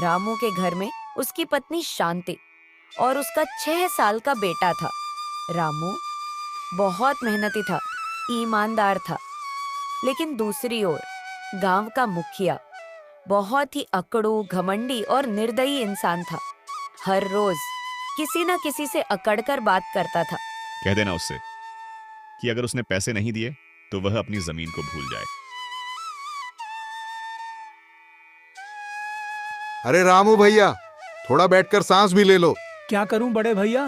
रामू के घर में उसकी पत्नी शांति और उसका 6 साल का बेटा था। रामू बहुत मेहनती था, ईमानदार था। लेकिन दूसरी ओर गांव का मुखिया बहुत ही अकड़ू, घमंडी और निर्दयी इंसान था। हर रोज किसी न किसी से अकड़कर बात करता था। कह देना उससे कि अगर उसने पैसे नहीं दिए तो वह अपनी जमीन को भूल जाए। अरे रामू भैया, थोड़ा बैठकर सांस भी ले लो। क्या करूं बड़े भैया,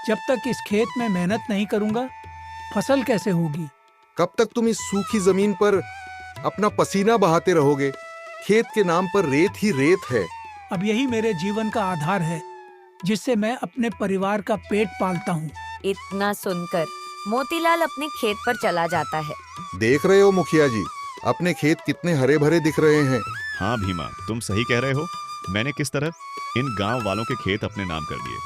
जब तक इस खेत में मेहनत नहीं करूंगा फसल कैसे होगी। कब तक तुम इस सूखी जमीन पर अपना पसीना बहाते रहोगे? खेत के नाम पर रेत ही रेत है। अब यही मेरे जीवन का आधार है, जिससे मैं अपने परिवार का पेट पालता हूँ। इतना सुनकर मोतीलाल अपने खेत पर चला जाता है। देख रहे हो मुखिया जी, अपने खेत कितने हरे भरे दिख रहे हैं। हाँ भीमा, तुम सही कह रहे हो। मैंने किस तरह इन गांव वालों के खेत अपने नाम कर दिए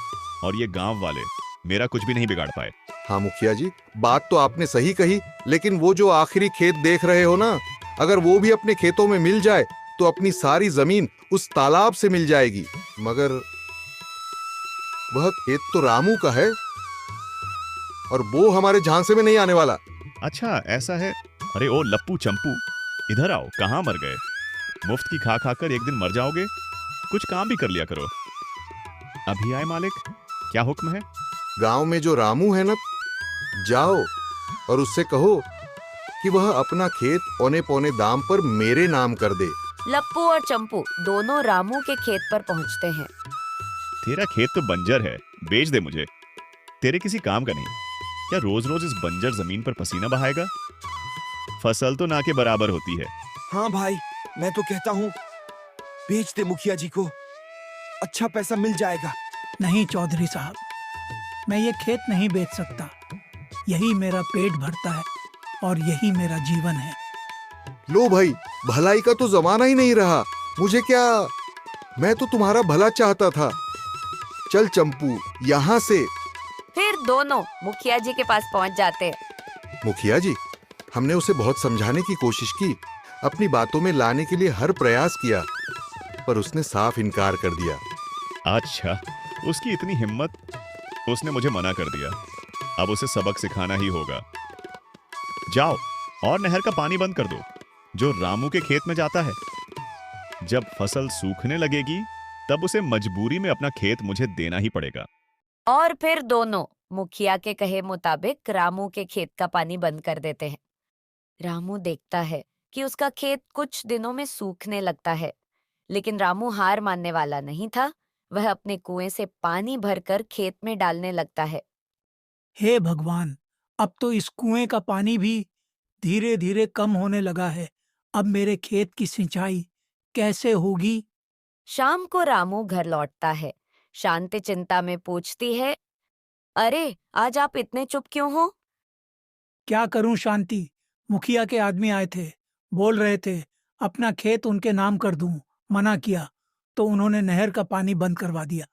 और ये गांव वाले मेरा कुछ भी नहीं बिगाड़ पाए। हाँ मुखिया जी, बात तो आपने सही कही, लेकिन वो जो आखिरी खेत देख रहे हो ना, अगर वो भी अपने खेतों में मिल जाए तो अपनी सारी जमीन उस तालाब से मिल जाएगी। मगर वह खेत तो रामू का है और वो हमारे झांसे में नहीं आने वाला। अच्छा ऐसा है। अरे ओ लप्पू चंपू, इधर आओ। कहाँ मर गए? मुफ्त की खा खाकर एक दिन मर जाओगे। कुछ काम भी कर लिया करो। अभी आए मालिक, क्या हुक्म है? गांव में जो रामू है ना, जाओ और उससे कहो कि वह अपना खेत औने पौने दाम पर मेरे नाम कर दे। लप्पू और चंपू दोनों रामू के खेत पर पहुंचते हैं। तेरा खेत तो बंजर है, बेच दे मुझे। तेरे किसी काम का नहीं। क्या रोज रोज इस बंजर जमीन पर पसीना बहाएगा? फसल तो ना के बराबर होती है। हाँ भाई, मैं तो कहता हूँ बेच दे मुखिया जी को, अच्छा पैसा मिल जाएगा। नहीं चौधरी साहब, मैं ये खेत नहीं बेच सकता। यही मेरा पेट भरता है और यही मेरा जीवन है। लो भाई, भलाई का तो जमाना ही नहीं रहा। मुझे क्या, मैं तो तुम्हारा भला चाहता था। चल चंपू, यहाँ से। फिर दोनों मुखिया जी के पास पहुंच जाते हैं। मुखिया जी, हमने उसे बहुत समझाने की कोशिश की, अपनी बातों में लाने के लिए हर प्रयास किया, पर उसने साफ इनकार कर दिया। अच्छा, उसकी इतनी हिम्मत, उसने मुझे मना कर दिया। अब उसे सबक सिखाना ही होगा। जाओ और नहर का पानी बंद कर दो जो रामू के खेत में जाता है। जब फसल सूखने लगेगी तब उसे मजबूरी में अपना खेत मुझे देना ही पड़ेगा। और फिर दोनों मुखिया के कहे मुताबिक रामू के खेत का पानी बंद कर देते हैं। रामू देखता है कि उसका खेत कुछ दिनों में सूखने लगता है, लेकिन रामू हार मानने वाला नहीं था। वह अपने कुएं से पानी भरकर खेत में डालने लगता है। हे भगवान, अब तो इस कुएं का पानी भी धीरे धीरे कम होने लगा है। अब मेरे खेत की सिंचाई कैसे होगी। शाम को रामू घर लौटता है। शांति चिंता में पूछती है, अरे आज आप इतने चुप क्यों हो? क्या करूं शांति, मुखिया के आदमी आए थे, बोल रहे थे अपना खेत उनके नाम कर दूं। मना किया तो उन्होंने नहर का पानी बंद करवा दिया।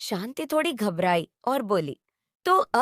शांति थोड़ी घबराई और बोली, तो अब